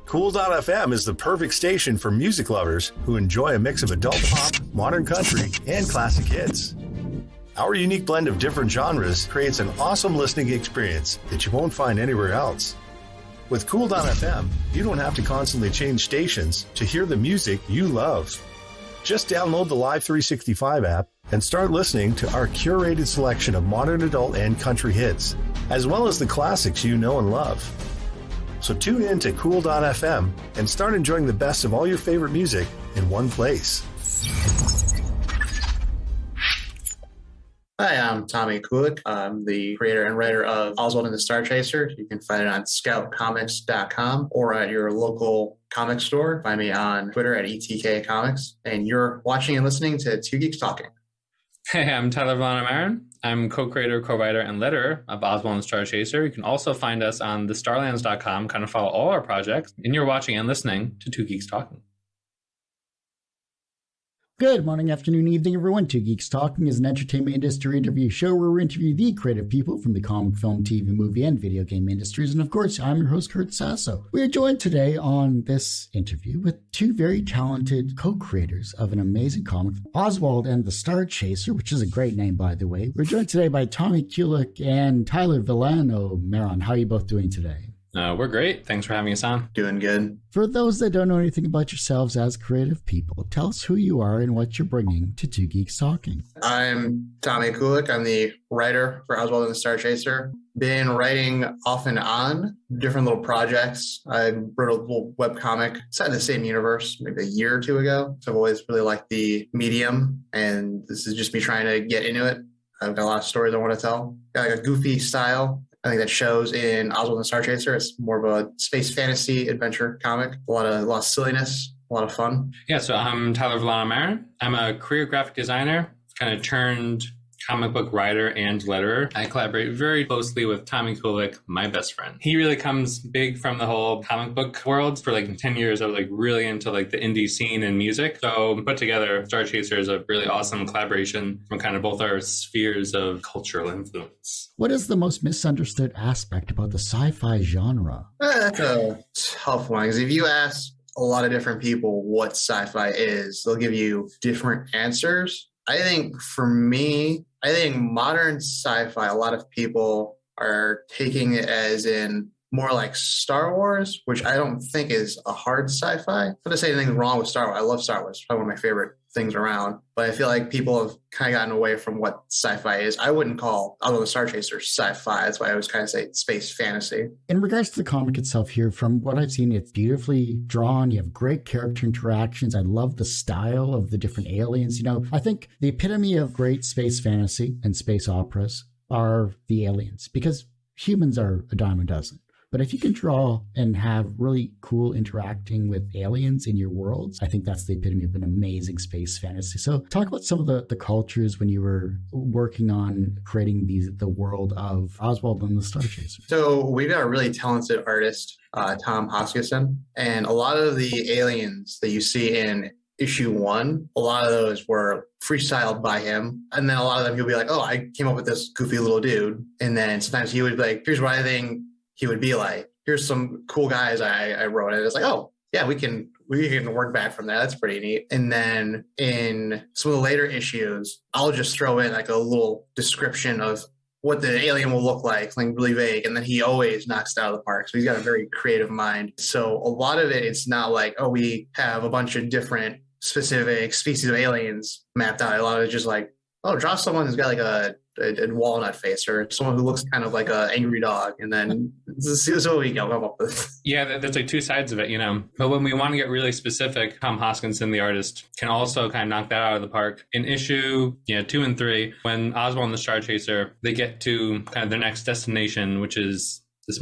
Cool.fm is the perfect station for music lovers who enjoy a mix of adult pop, modern country, and classic hits. Our unique blend of different genres creates an awesome listening experience that you won't find anywhere else. With Cool.fm, you don't have to constantly change stations to hear the music you love. Just download the Live 365 app and start listening to our curated selection of modern adult and country hits, as well as the classics you know and love. So tune in to Cool.fm and start enjoying the best of all your favorite music in one place. Hi, I'm Tommy Kulik. I'm the creator and writer of Oswald and the Star Chaser. You can find it on scoutcomics.com or at your local comic store. Find me on Twitter at ETK Comics. And you're watching and listening to Two Geeks Talking. Hey, I'm Villano Maron. I'm co-creator, co-writer, and letterer of Oswald and the Star Chaser. You can also find us on thestarlands.com, kind of follow all our projects. And you're watching and listening to Two Geeks Talking. Good morning, afternoon, evening, everyone. Two Geeks Talking is an entertainment industry interview show where we interview the creative people from the comic, film, TV, movie, and video game industries. And of course, I'm your host, Kurt Sasso. We are joined today on this interview with two very talented co-creators of an amazing comic, Oswald and the Star Chaser, which is a great name, by the way. We're joined today by Tommy Kulik and Tyler Villano Maron. How are you both doing today? We're great. Thanks for having us on. Doing good. For those that don't know anything about yourselves as creative people, tell us who you are and what you're bringing to Two Geeks Talking. I'm Tommy Kulik. I'm the writer for Oswald and the Star Chaser. Been writing off and on different little projects. I wrote a little webcomic set in the same universe maybe a year or two ago. So I've always really liked the medium, and this is just me trying to get into it. I've got a lot of stories I want to tell. Got like a goofy style. I think that shows in Oswald and the Star Chaser. It's more of a space fantasy adventure comic. A lot of silliness, a lot of fun. Yeah, so I'm Tyler Villano Maron. I'm a career graphic designer, kind of turned comic book writer and letterer. I collaborate very closely with Tommy Kulik, my best friend. He really comes big from the whole comic book world. For like 10 years, I was like really into like the indie scene and music. So put together, Star Chaser is a really awesome collaboration from kind of both our spheres of cultural influence. What is the most misunderstood aspect about the sci-fi genre? That's a tough one, because if you ask a lot of different people what sci-fi is, they'll give you different answers. I think for me, modern sci-fi, a lot of people are taking it as in more like Star Wars, which I don't think is a hard sci-fi. Not to say anything wrong with Star Wars. I love Star Wars. It's probably one of my favorite things around. But I feel like people have kind of gotten away from what sci-fi is. I wouldn't call although the Star Chaser sci-fi. That's why I always kind of say space fantasy. In regards to the comic itself here, from what I've seen, it's beautifully drawn. You have great character interactions. I love the style of the different aliens. You know, I think the epitome of great space fantasy and space operas are the aliens, because humans are a dime a dozen. But if you can draw and have really cool interacting with aliens in your worlds, I think that's the epitome of an amazing space fantasy. So talk about some of the cultures when you were working on creating the world of Oswald and the Star Chaser. So we've got a really talented artist, Tom Hoskisson, and a lot of the aliens that you see in issue 1, a lot of those were freestyled by him. And then a lot of them he'll be like, oh, I came up with this goofy little dude. And then sometimes he would be like, here's what I think he would be like. Here's some cool guys I wrote. And it's like, oh, yeah, we can work back from that. That's pretty neat. And then in some of the later issues, I'll just throw in like a little description of what the alien will look like, something really vague. And then he always knocks it out of the park. So he's got a very creative mind. So a lot of it, it's not like, oh, we have a bunch of different specific species of aliens mapped out. A lot of it's just like, oh, draw someone who's got like a walnut face, or someone who looks kind of like an angry dog, and then see what we can come up with. Yeah, there's like two sides of it, you know. But when we want to get really specific, Tom Hoskinson, the artist, can also kind of knock that out of the park. In issue 2 and 3, when Oswald and the Star Chaser, they get to kind of their next destination, which is this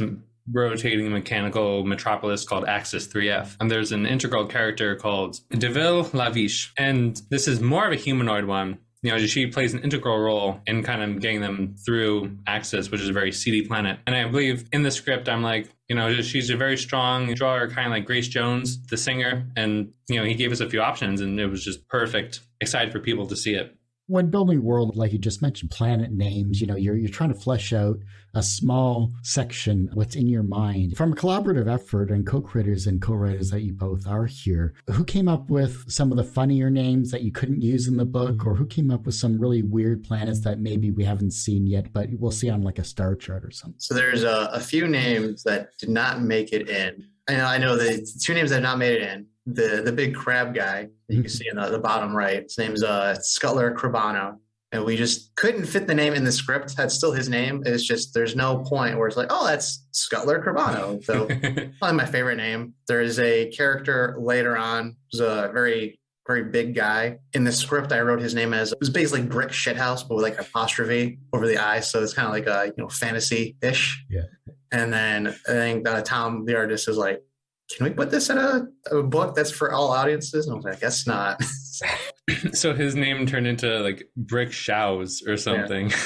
rotating mechanical metropolis called Axis 3F. And there's an integral character called Deville Laviche. And this is more of a humanoid one. You know, she plays an integral role in kind of getting them through Axis, which is a very seedy planet. And I believe in the script, I'm like, you know, she's a very strong drawer, kind of like Grace Jones, the singer. And, you know, he gave us a few options and it was just perfect. Excited for people to see it. When building world, like you just mentioned, planet names, you're trying to flesh out a small section, what's in your mind. From a collaborative effort and co-creators and co-writers that you both are here, who came up with some of the funnier names that you couldn't use in the book, or who came up with some really weird planets that maybe we haven't seen yet, but we'll see on like a star chart or something? So there's a few names that did not make it in. I know the two names that have not made it in. The big crab guy that you can see in the bottom right, his name's Scuttler Crabano. And we just couldn't fit the name in the script. That's still his name. It's just there's no point where it's like, oh, that's Scuttler Crabano. So probably my favorite name. There is a character later on who's a very, very big guy. In the script, I wrote his name as, it was basically Brick Shithouse, but with like an apostrophe over the I. So it's kind of like a fantasy-ish. Yeah. And then I think Tom, the artist, is like, can we put this in a book that's for all audiences? And I was like, I guess not. So his name turned into like Brick Shows or something. Yeah.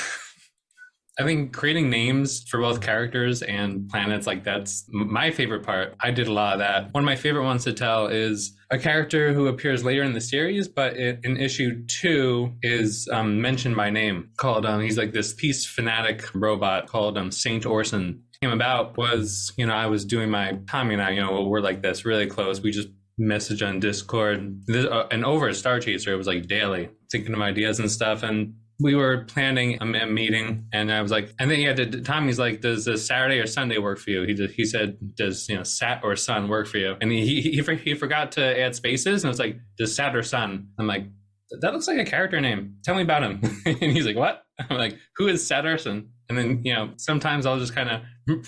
I think creating names for both characters and planets, like that's my favorite part. I did a lot of that. One of my favorite ones to tell is a character who appears later in the series, but in issue 2 is mentioned by name. Called he's like this peace fanatic robot called Saint Orson. Came about was, I was doing my Tommy and I, we're like this really close. We just message on Discord and over at Star Chaser, it was like daily thinking of ideas and stuff. And we were planning a meeting, and I was like, and then Tommy's like, does a Saturday or Sunday work for you? He said, does Sat or Sun work for you? And he forgot to add spaces, and I was like, does Sat or Sun? I'm like, that looks like a character name. Tell me about him. And he's like, what? I'm like, who is Sat Orson? And then, sometimes I'll just kind of,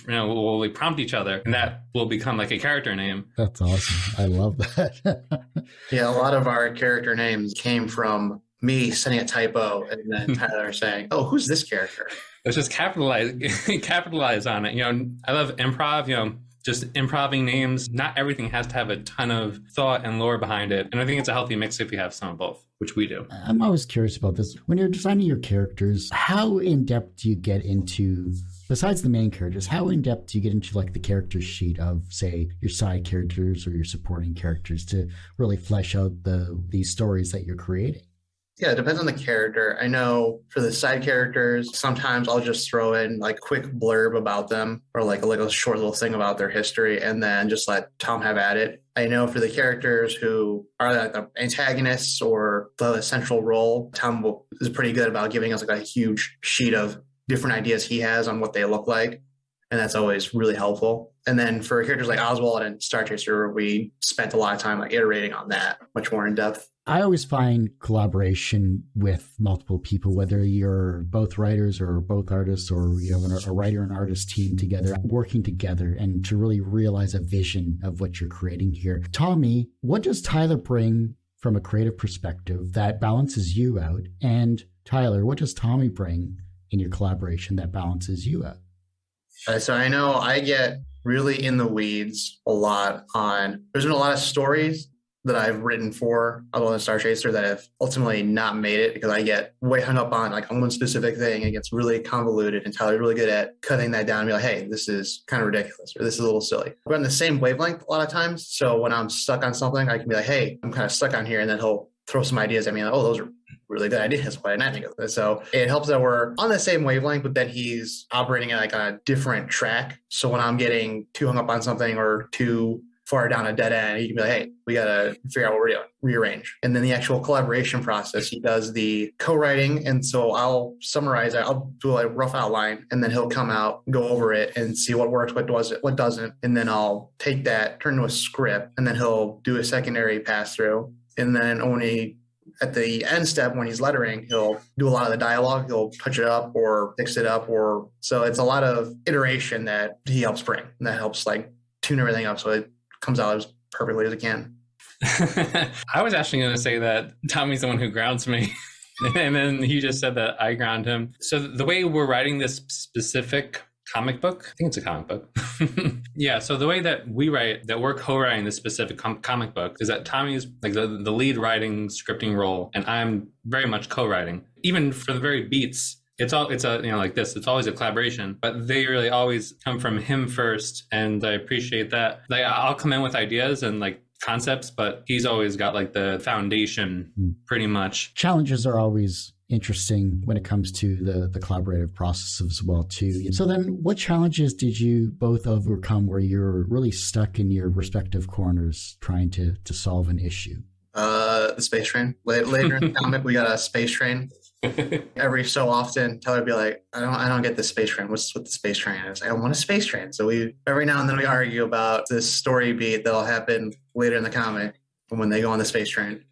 we'll prompt each other, and that will become like a character name. That's awesome. I love that. Yeah, a lot of our character names came from me sending a typo and then Tyler saying, oh, who's this character? Let's just capitalize on it. I love improv, just improving names. Not everything has to have a ton of thought and lore behind it. And I think it's a healthy mix if you have some of both, which we do. I'm always curious about this. When you're designing your characters, how in-depth do you get into, besides the main characters, how in-depth do you get into like the character sheet of, say, your side characters or your supporting characters to really flesh out these stories that you're creating? Yeah, it depends on the character. I know for the side characters, sometimes I'll just throw in like quick blurb about them or like a short little thing about their history and then just let Tom have at it. I know for the characters who are like the antagonists or the central role, Tom is pretty good about giving us like a huge sheet of different ideas he has on what they look like. And that's always really helpful. And then for characters like Oswald and Star Chaser, we spent a lot of time like iterating on that much more in depth. I always find collaboration with multiple people, whether you're both writers or both artists, or you have a writer and artist team together, working together and to really realize a vision of what you're creating here. Tommy, what does Tyler bring from a creative perspective that balances you out? And Tyler, what does Tommy bring in your collaboration that balances you out? So I know I get really in the weeds a lot on, there's been a lot of stories that I've written for Oswald and Star Chaser that have ultimately not made it because I get way hung up on like on one specific thing and it gets really convoluted, and Tyler's really good at cutting that down and be like, hey, this is kind of ridiculous or this is a little silly. We're on the same wavelength a lot of times. So when I'm stuck on something, I can be like, hey, I'm kind of stuck on here, and then he'll throw some ideas at me like, oh, those are really good ideas. Why didn't I think of this? So it helps that we're on the same wavelength, but then he's operating at like a different track. So when I'm getting too hung up on something or too far down a dead end, he can be like, hey, we got to figure out what we're doing, rearrange. And then the actual collaboration process, he does the co-writing. And so I'll summarize it. I'll do a rough outline, and then he'll come out, go over it and see what works, what doesn't. And then I'll take that, turn to a script, and then he'll do a secondary pass through. And then only at the end step, when he's lettering, he'll do a lot of the dialogue. He'll touch it up or fix it up, or so it's a lot of iteration that he helps bring, and that helps like tune everything up so it comes out as perfectly as it can. I was actually going to say that Tommy's the one who grounds me. And then he just said that I ground him. So the way we're writing this specific comic book, I think it's a comic book. Yeah. So the way that we write, that we're co-writing this specific comic book is that Tommy's like the lead writing scripting role, and I'm very much co-writing. Even for the very beats, it's like this, it's always a collaboration, but they really always come from him first. And I appreciate that. Like I'll come in with ideas and like concepts, but he's always got like the foundation pretty much. Challenges are always interesting when it comes to the collaborative process as well too. So then what challenges did you both overcome where you're really stuck in your respective corners trying to solve an issue? The space train. Later in the comic, we got a space train. Every so often, Tyler would be like, I don't get the space train. What's with the space train? I was like, I want a space train. So we every now and then we argue about this story beat that'll happen later in the comic when they go on the space train.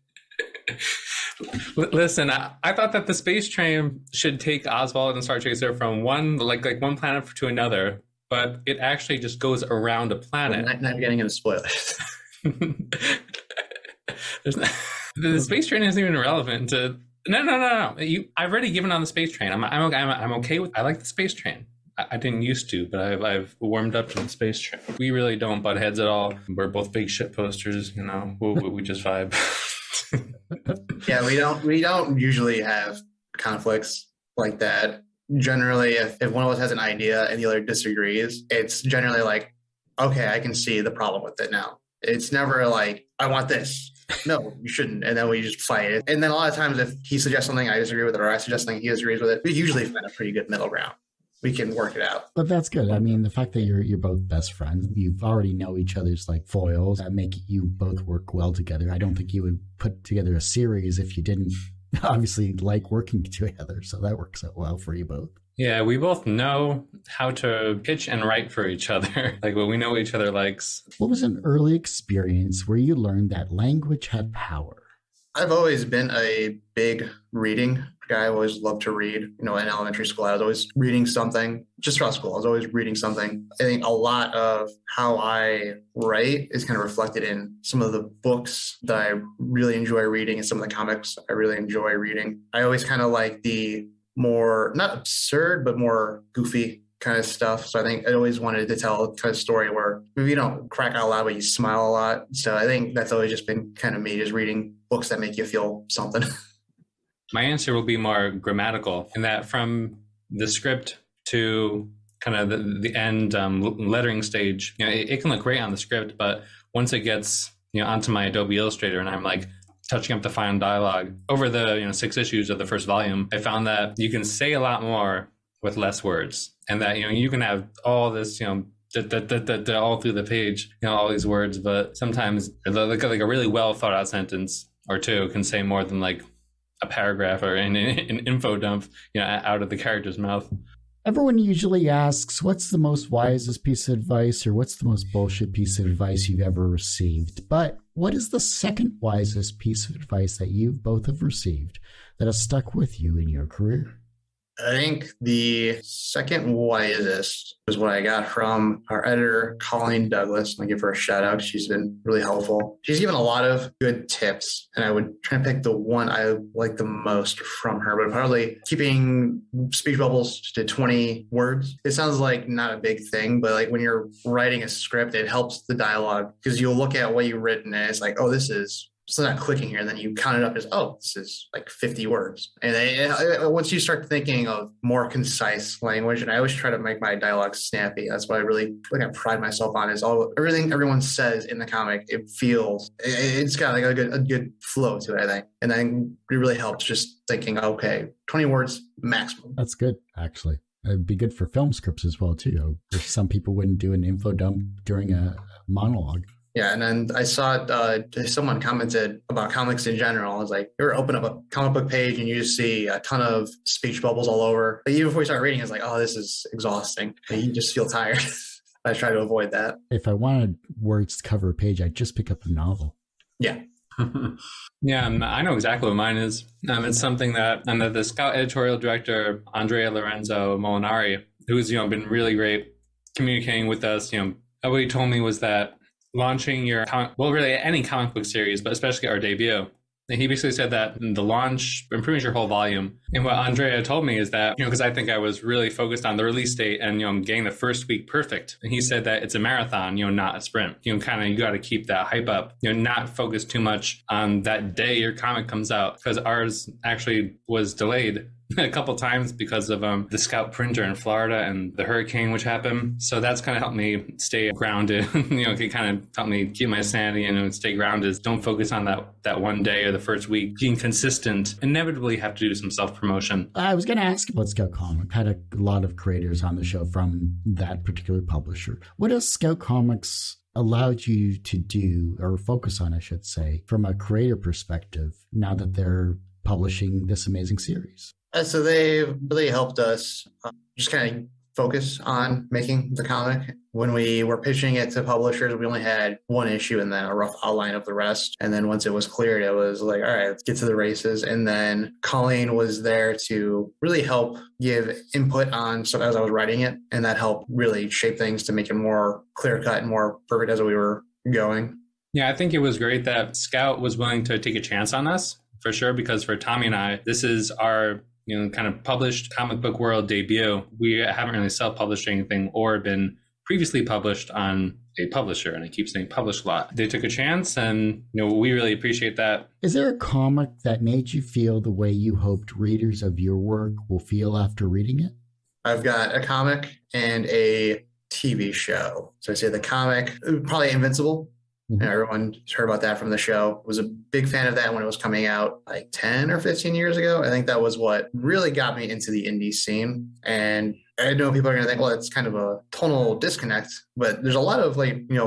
Listen, I thought that the space train should take Oswald and Star Chaser from one one planet to another, but it actually just goes around a planet. Not getting into spoilers. The space train isn't even relevant to. No. I've already given on the space train. I'm okay with. I like the space train. I didn't used to, but I've warmed up to the space train. We really don't butt heads at all. We're both big shit posters. We just vibe. Yeah, we don't usually have conflicts like that. Generally, if one of us has an idea and the other disagrees, it's generally like, okay, I can see the problem with it now. It's never like, I want this. No, you shouldn't. And then we just fight it. And then a lot of times if he suggests something I disagree with it, or I suggest something he disagrees with it, we usually find a pretty good middle ground. We can work it out. But that's good. I mean, the fact that you're both best friends, you already know each other's like foils that make you both work well together. I don't think you would put together a series if you didn't obviously like working together. So that works out well for you both. Yeah, we both know how to pitch and write for each other. We know what each other likes. What was an early experience where you learned that language had power? I've always been a big reading guy. I always loved to read. In elementary school, I was always reading something. Just throughout school, I was always reading something. I think a lot of how I write is kind of reflected in some of the books that I really enjoy reading and some of the comics I really enjoy reading. I always kind of like the more, not absurd, but more goofy kind of stuff. So I think I always wanted to tell a kind of story where maybe you don't crack out loud, but you smile a lot. So I think that's always just been kind of me, just reading books that make you feel something. My answer will be more grammatical in that from the script to kind of the end lettering stage, it can look great on the script, but once it gets, onto my Adobe Illustrator and I'm like touching up the final dialogue over the 6 issues of the first volume, I found that you can say a lot more with less words, and that you can have all this all through the page, all these words, but sometimes like a really well thought out sentence or two can say more than like a paragraph or an info dump out of the character's mouth. Everyone usually asks, what's the most wisest piece of advice or what's the most bullshit piece of advice you've ever received? But what is the second wisest piece of advice that you both have received that has stuck with you in your career? I think the second wisest was what I got from our editor, Colleen Douglas. I'll give her a shout out. She's been really helpful. She's given a lot of good tips, and I would try and pick the one I like the most from her, but probably keeping speech bubbles to 20 words. It sounds like not a big thing, but like when you're writing a script, it helps the dialogue because you'll look at what you've written and it's like, oh, this is not clicking here. And then you count it up as, oh, this is like 50 words. And then once you start thinking of more concise language, and I always try to make my dialogue snappy. That's what I really I pride myself on is everything everyone says in the comic. It's got like a good flow to it, I think. And then it really helps just thinking, okay, 20 words maximum. That's good, actually. It'd be good for film scripts as well, too. If some people wouldn't do an info dump during a monologue. Yeah, and then I saw someone commented about comics in general. I was like, you ever open up a comic book page and you just see a ton of speech bubbles all over. But even before you start reading, it's like, oh, this is exhausting. And you just feel tired. I try to avoid that. If I wanted words to cover a page, I'd just pick up a novel. Yeah. Yeah, I know exactly what mine is. It's something that the Scout editorial director, Andrea Lorenzo Molinari, who's been really great communicating with us, what he told me was that launching your any comic book series, but especially our debut. And he basically said that the launch improves your whole volume. And what Andrea told me is that, because I think I was really focused on the release date and, getting the first week perfect. And he said that it's a marathon, not a sprint. You got to keep that hype up, not focus too much on that day your comic comes out, because ours actually was delayed a couple times because of the Scout printer in Florida and the hurricane which happened. So that's kind of helped me stay grounded. It kind of helped me keep my sanity and stay grounded. Don't focus on that one day or the first week. Being consistent, inevitably have to do some self-promotion. I was going to ask about Scout Comics. Had a lot of creators on the show from that particular publisher. What does Scout Comics allowed you to do, or focus on, I should say, from a creator perspective, now that they're publishing this amazing series? So they really helped us just kind of focus on making the comic. When we were pitching it to publishers, we only had one issue and then a rough outline of the rest. And then once it was cleared, it was like, all right, let's get to the races. And then Colleen was there to really help give input on stuff as I was writing it. And that helped really shape things to make it more clear cut and more perfect as we were going. Yeah, I think it was great that Scout was willing to take a chance on us, for sure, because for Tommy and I, this is our kind of published comic book world debut. We haven't really self-published anything or been previously published on a publisher, and I keep saying published a lot. They took a chance, and we really appreciate that. Is there a comic that made you feel the way you hoped readers of your work will feel after reading it? I've got a comic and a TV show. So I say the comic, probably Invincible. And everyone heard about that from the show. Was a big fan of that when it was coming out like 10 or 15 years ago. I think that was what really got me into the indie scene. And I know people are going to think, well, it's kind of a tonal disconnect, but there's a lot of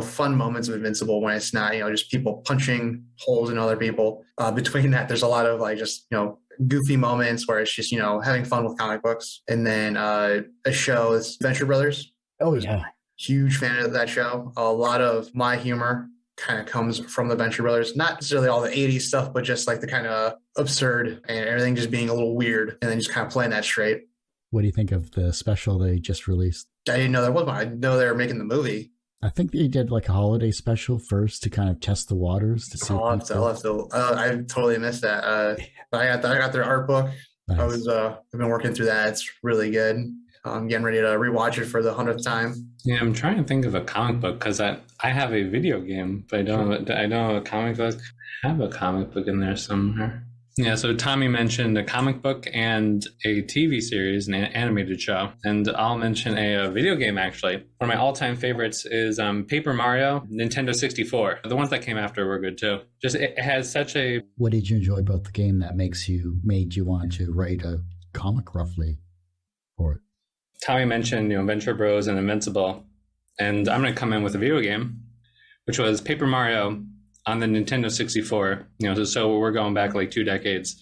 fun moments of Invincible when it's not, just people punching holes in other people. Between that, there's a lot of goofy moments where it's just, having fun with comic books. And then a show is Venture Brothers. Oh, yeah. Huge fan of that show. A lot of my humor kind of comes from the Venture Brothers, not necessarily all the 80s stuff, but just like the kind of absurd and everything just being a little weird and then just kind of playing that straight. What do you think of the special they just released? I didn't know there was one. I didn't know they were making the movie. I think they did like a holiday special first to kind of test the waters to see. I totally missed that. I got their art book. Nice. I've been working through that. It's really good. I'm getting ready to rewatch it for the 100th time. Yeah, I'm trying to think of a comic book because I have a video game, but I don't have a comic book. I have a comic book in there somewhere. Yeah, so Tommy mentioned a comic book and a TV series, an animated show. And I'll mention a video game, actually. One of my all-time favorites is Paper Mario, Nintendo 64. The ones that came after were good, too. Just it has such a... What did you enjoy about the game that made you want to write a comic roughly for it? Tommy mentioned, Venture Bros and Invincible, and I'm going to come in with a video game, which was Paper Mario on the Nintendo 64. So we're going back like 2 decades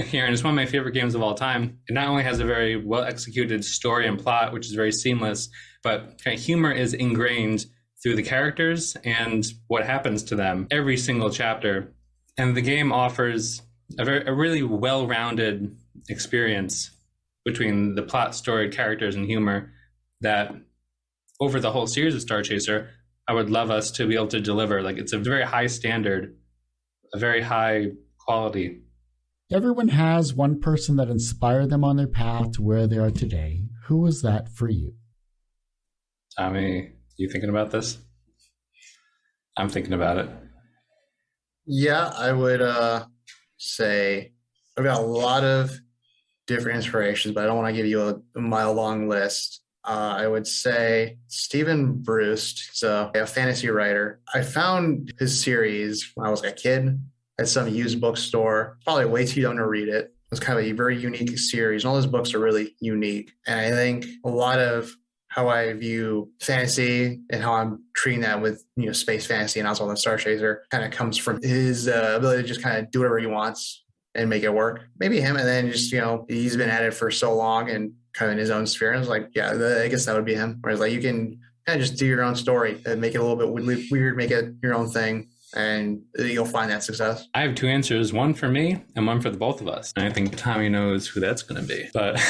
here, and it's one of my favorite games of all time. It not only has a very well executed story and plot, which is very seamless, but kind of humor is ingrained through the characters and what happens to them every single chapter. And the game offers a really well-rounded experience between the plot, story, characters, and humor that over the whole series of Star Chaser, I would love us to be able to deliver. Like, it's a very high standard, a very high quality. Everyone has one person that inspired them on their path to where they are today. Who was that for you? Tommy, you thinking about this? I'm thinking about it. Yeah, I would say I've got a lot of different inspirations, but I don't want to give you a mile-long list. I would say Stephen Bruce. He's a fantasy writer. I found his series when I was a kid at some used bookstore. Probably way too young to read it. It was kind of a very unique series, and all his books are really unique. And I think a lot of how I view fantasy and how I'm treating that with space fantasy and also the Star Chaser kind of comes from his ability to just kind of do whatever he wants and make it work. Maybe him, and then just, he's been at it for so long and kind of in his own sphere. And I was like, yeah, I guess that would be him. Whereas you can kind of just do your own story and make it a little bit weird, make it your own thing, and you'll find that success. I have 2 answers, one for me and one for the both of us. And I think Tommy knows who that's going to be. But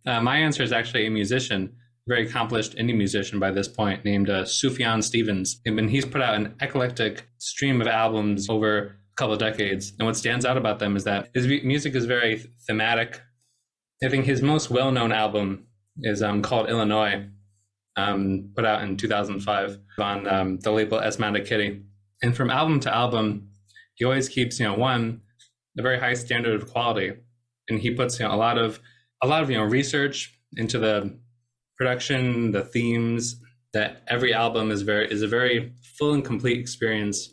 my answer is actually a musician, very accomplished indie musician by this point, named Sufjan Stevens. And he's put out an eclectic stream of albums over couple of decades, and what stands out about them is that his music is very thematic. I think his most well-known album is called Illinois, put out in 2005 on the label Asthmatic Kitty. And from album to album, he always keeps, one, a very high standard of quality. and he puts a lot of research into the production, the themes. That every album is a very full and complete experience.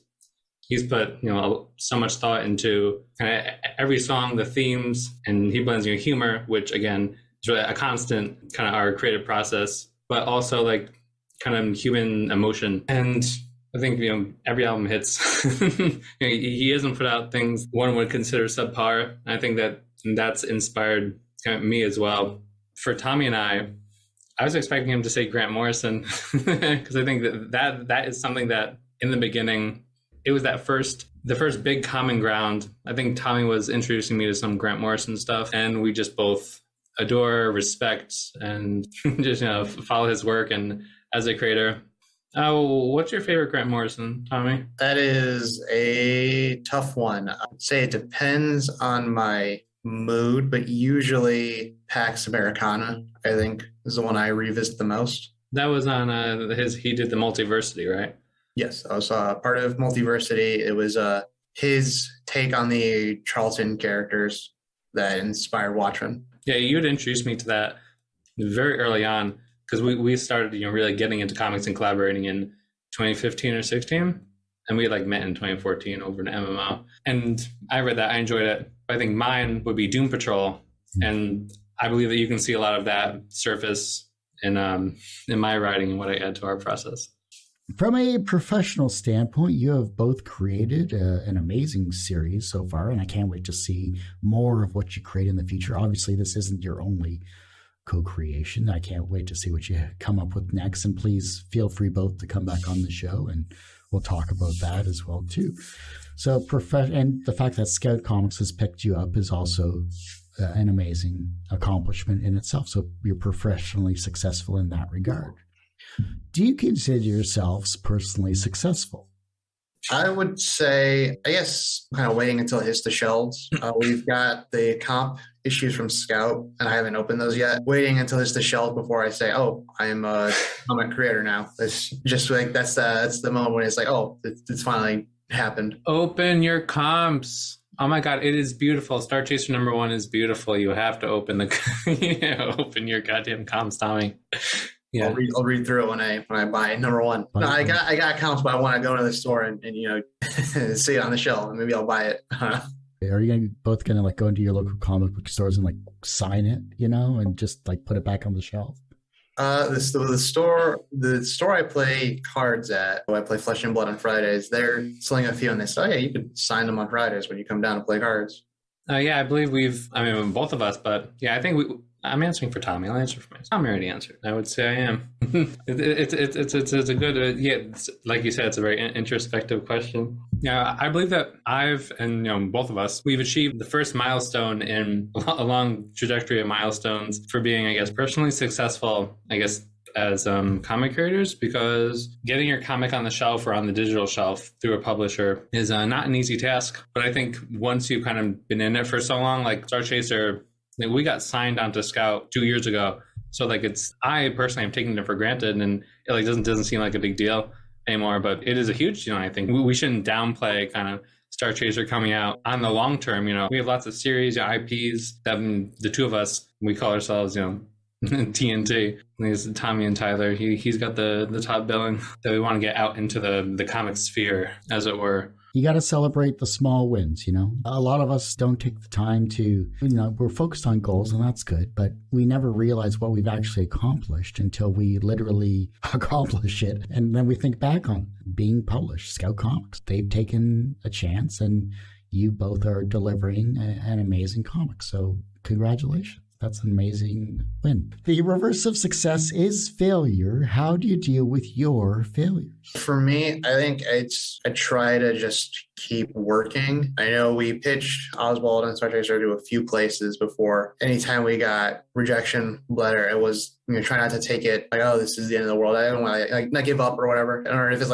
He's put so much thought into kind of every song, the themes, and he blends humor, which again is really a constant kind of our creative process, but also like kind of human emotion. And I think every album hits. He hasn't put out things one would consider subpar. I think that's inspired kind of me as well. For Tommy and I was expecting him to say Grant Morrison because I think that is something that in the beginning, it was the first big common ground. I think Tommy was introducing me to some Grant Morrison stuff, and we just both adore, respect, and just follow his work. And as a creator, what's your favorite Grant Morrison, Tommy? That is a tough one. I'd say it depends on my mood, but usually Pax Americana, I think, is the one I revisit the most. That was on he did the Multiversity, right? Yes, I was part of Multiversity. It was his take on the Charlton characters that inspired Watchmen. Yeah, you had introduced me to that very early on because we started really getting into comics and collaborating in 2015 or 16, and we met in 2014 over an MMO. And I read that, I enjoyed it. I think mine would be Doom Patrol, and I believe that you can see a lot of that surface in my writing and what I add to our process. From a professional standpoint, you have both created an amazing series so far, and I can't wait to see more of what you create in the future. Obviously, this isn't your only co-creation. I can't wait to see what you come up with next, and please feel free both to come back on the show, and we'll talk about that as well, too. So, and the fact that Scout Comics has picked you up is also an amazing accomplishment in itself. So you're professionally successful in that regard. Do you consider yourselves personally successful? I would say, I guess, kind of waiting until it hits the shelves. We've got the comp issues from Scout, and I haven't opened those yet. Waiting until it's the shelf before I say, "Oh, I'm a comic creator now." It's just that's the moment when it's it's finally happened. Open your comps. Oh my God, it is beautiful. Star Chaser #1 is beautiful. You have to open open your goddamn comps, Tommy. Yeah, I'll read through it when I buy #1. No, I got comps, but I want to go to the store and see it on the shelf, and maybe I'll buy it. Are you both gonna go into your local comic book stores and sign it, and just put it back on the shelf? The store I play cards at, I play Flesh and Blood on Fridays. They're selling a few, and they say, "Oh yeah, you could sign them on Fridays when you come down to play cards." Yeah, I believe both of us, but yeah, I think I'm answering for Tommy. I'll answer for myself. Tommy already answered. I would say I am. It's a good, like you said, it's a very introspective question. Yeah, I believe that both of us, we've achieved the first milestone in a long trajectory of milestones for being, I guess, personally successful, I guess, as comic creators, because getting your comic on the shelf or on the digital shelf through a publisher is not an easy task. But I think once you've kind of been in it for so long, like Star Chaser, we got signed onto Scout 2 years ago. So I personally am taking it for granted, and it doesn't seem like a big deal anymore, but it is a huge deal. I think we shouldn't downplay kind of Star Chaser coming out on the long term. We have lots of series, IPs that the two of us, we call ourselves, TNT. There's Tommy and Tyler. He's got the top billing that we want to get out into the comic sphere, as it were. You got to celebrate the small wins, A lot of us don't take the time to, we're focused on goals, and that's good, but we never realize what we've actually accomplished until we literally accomplish it. And then we think back on being published. Scout Comics, they've taken a chance, and you both are delivering an amazing comic. So congratulations. That's an amazing win. The reverse of success is failure. How do you deal with your failures? For me, I think I try to just keep working. I know we pitched Oswald and Star Chaser to a few places before. Anytime we got rejection letter, it was try not to take it oh, this is the end of the world. I don't want to not give up or whatever. I don't know if it's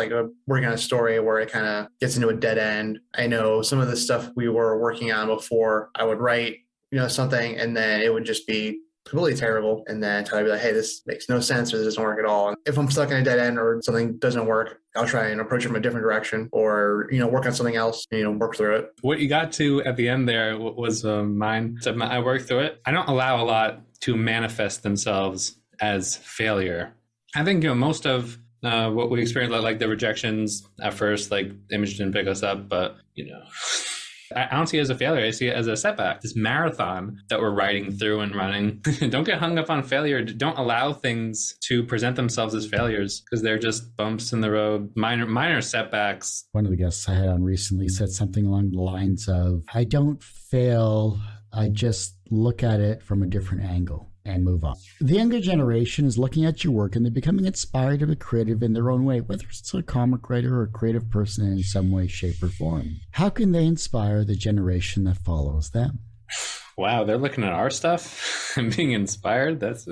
working on a story where it kind of gets into a dead end. I know some of the stuff we were working on before, I would write something, and then it would just be completely terrible, and then try to be like, hey, this makes no sense or this doesn't work at all. And if I'm stuck in a dead end or something doesn't work, I'll try and approach it from a different direction, or work on something else, work through it. What you got to at the end there was mine. So I worked through it. I don't allow a lot to manifest themselves as failure. I think most of what we experienced, like the rejections at first, like Image didn't pick us up, but I don't see it as a failure. I see it as a setback. This marathon that we're riding through and running. Don't get hung up on failure. Don't allow things to present themselves as failures, because they're just bumps in the road, minor setbacks. One of the guests I had on recently said something along the lines of, I don't fail, I just look at it from a different angle and move on. The younger generation is looking at your work and they're becoming inspired to be creative in their own way, whether it's a comic writer or a creative person in some way, shape, or form. How can they inspire the generation that follows them? Wow, they're looking at our stuff and being inspired. That's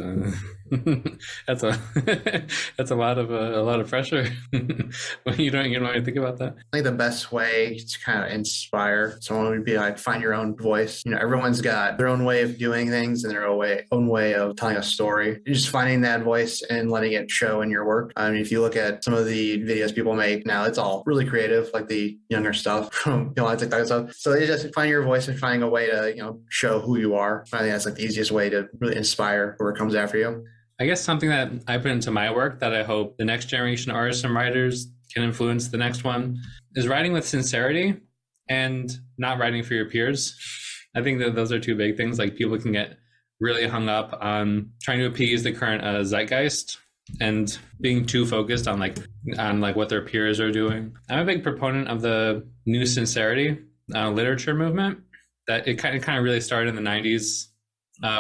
that's a lot of pressure. When you don't even think about that. I think the best way to kind of inspire someone would be like, find your own voice. Everyone's got their own way of doing things and their own way of telling a story. Just finding that voice and letting it show in your work. I mean, if you look at some of the videos people make now, it's all really creative, like the younger stuff from TikTok and stuff. So you just find your voice and finding a way to show who you are. I think that's like the easiest way to really inspire whoever comes after you. I guess something that I put into my work that I hope the next generation of artists and writers can influence the next one is writing with sincerity and not writing for your peers. I think that those are two big things. Like, people can get really hung up on trying to appease the current zeitgeist and being too focused on what their peers are doing. I'm a big proponent of the new sincerity literature movement. That it kind of really started in the 90s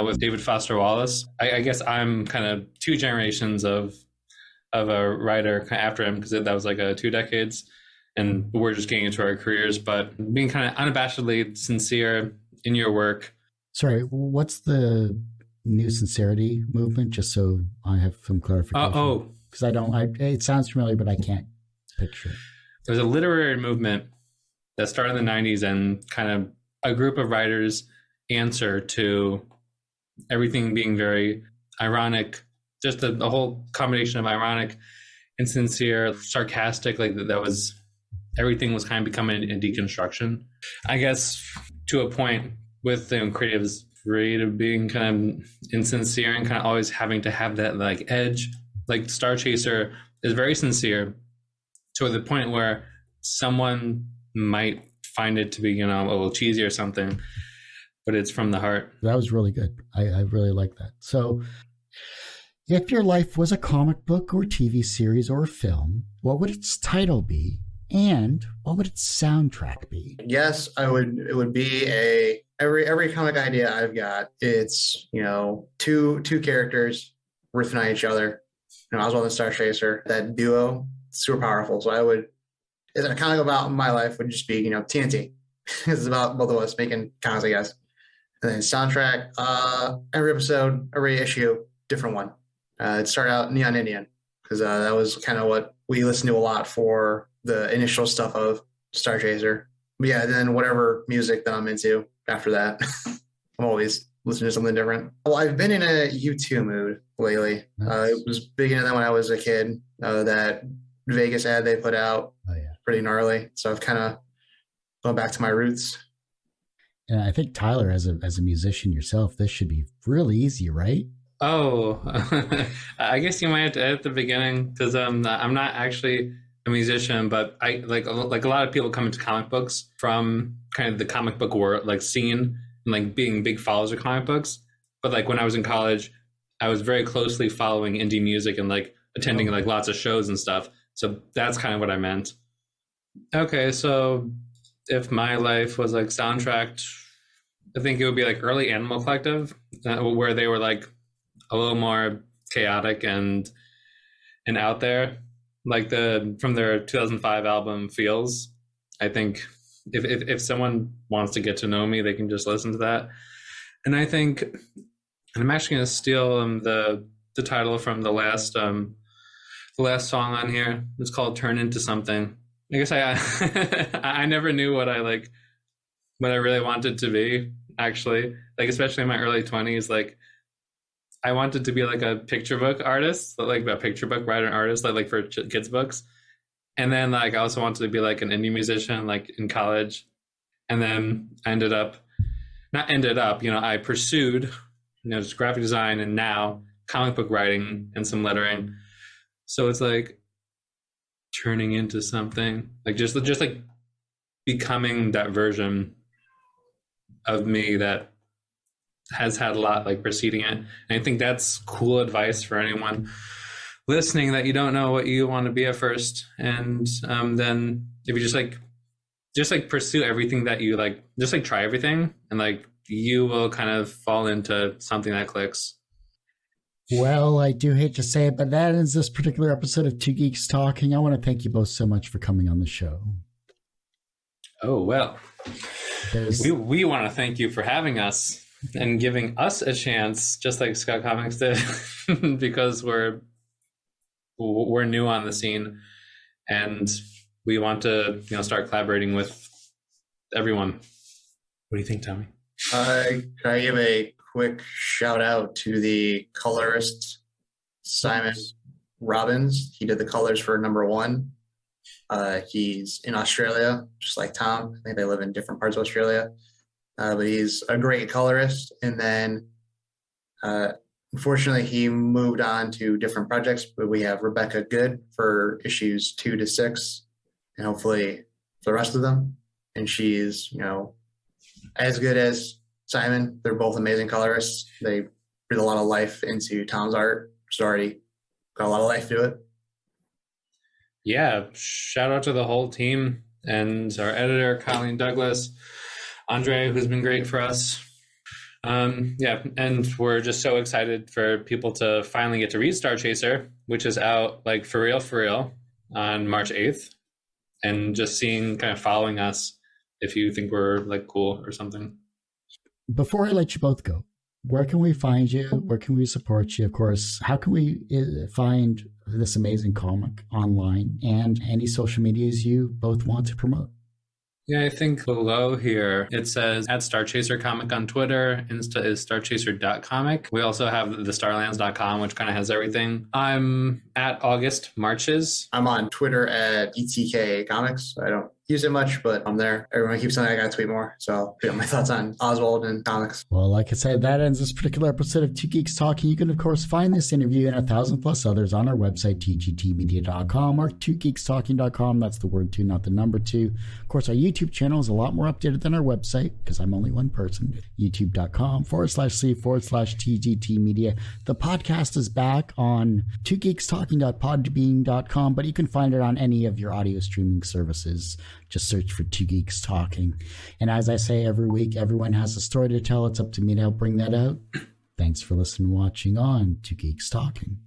with David Foster Wallace. I guess I'm kind of two generations of a writer after him, because that was like 2 decades, and we're just getting into our careers. But being kind of unabashedly sincere in your work. Sorry, what's the new sincerity movement? Just so I have some clarification. Because it sounds familiar, but I can't picture it. There's a literary movement that started in the 90s, and kind of a group of writers answer to everything being very ironic, just a whole combination of ironic and sincere, sarcastic, everything was kind of becoming a deconstruction. I guess to a point with creatives being kind of insincere and kind of always having to have that edge. Like Star Chaser is very sincere to the point where someone might find it to be, a little cheesy or something, but it's from the heart. That was really good. I really like that. So if your life was a comic book or TV series or a film, what would its title be? And what would its soundtrack be? Yes, it would be every comic idea I've got. It's, two characters riffing on each other. Oswald and Star Chaser, that duo, super powerful. So it's a comic about my life would just be, TNT. It's about both of us making comics, I guess. And then soundtrack, every episode, every issue, different one. It started out Neon Indian, because that was kind of what we listened to a lot for the initial stuff of Star Chaser. But yeah, then whatever music that I'm into after that, I'm always listening to something different. Well, I've been in a U2 mood lately. Nice. It was big into that when I was a kid. That Vegas ad they put out, pretty gnarly. So I've kind of gone back to my roots. And I think Tyler, as a musician yourself, this should be really easy, right? Oh, I guess you might have to edit the beginning, because I'm not actually a musician, but I like a lot of people come into comic books from kind of the comic book world, scene, and being big followers of comic books. But when I was in college, I was very closely following indie music and attending lots of shows and stuff. So that's kind of what I meant. Okay, so if my life was soundtracked, I think it would be early Animal Collective, where they were a little more chaotic and out there, from their 2005 album Feels. I think if someone wants to get to know me, they can just listen to that. And I think, and I'm actually going to steal the title from the last song on here. It's called "Turn Into Something." I guess I never knew what I really wanted to be, actually, especially in my early 20s. I wanted to be like a picture book artist, like a picture book writer and artist, like for kids books. And then like I also wanted to be like an indie musician, like in college. And then I I pursued, just graphic design and now comic book writing and some lettering. So it's like turning into something like just like becoming that version of me that has had a lot like preceding it. And I think that's cool advice for anyone listening, that you don't know what you want to be at first. And then if you just pursue everything that you like, just like try everything, and like you will kind of fall into something that clicks. Well, I do hate to say it, but that ends this particular episode of Two Geeks Talking. I want to thank you both so much for coming on the show. Oh, well, we want to thank you for having us and giving us a chance, just like Scott Comics did, because we're new on the scene, and we want to start collaborating with everyone. What do you think, Tommy? Can I give a quick shout out to the colorist Simon Robbins? He did the colors for #1. He's in Australia, just like Tom. I think they live in different parts of Australia, but he's a great colorist. And then unfortunately he moved on to different projects, but we have Rebecca Good for issues 2 to 6 and hopefully the rest of them. And she's as good as Simon. They're both amazing colorists. They breathe a lot of life into Tom's art. It's already got a lot of life to it. Yeah, shout out to the whole team and our editor, Colleen Douglas, Andre, who's been great for us. Yeah, and we're just so excited for people to finally get to read Star Chaser, which is out like for real on March 8th, and just following us if you think we're like cool or something. Before I let you both go, where can we find you? Where can we support you? Of course, how can we find this amazing comic online, and any social medias you both want to promote? Yeah, I think below here it says @StarChaserComic on Twitter. Insta is starchaser.comic. We also have the starlands.com, which kind of has everything. I'm at August Marches. I'm on Twitter at ETK Comics. I don't use it much, but I'm there. Everyone keeps saying I gotta tweet more, so I'll put my thoughts on Oswald and comics. Well, like I said, that ends this particular episode of Two Geeks Talking. You can, of course, find this interview and 1,000+ others on our website, tgtmedia.com or twogeekstalking.com. That's the word 2, not the number 2. Of course, our YouTube channel is a lot more updated than our website, because I'm only one person. youtube.com/c/tgtmedia. The podcast is back on twogeekstalking.podbean.com, but you can find it on any of your audio streaming services. Just search for Two Geeks Talking. And as I say every week, everyone has a story to tell. It's up to me to help bring that out. Thanks for listening and watching on Two Geeks Talking.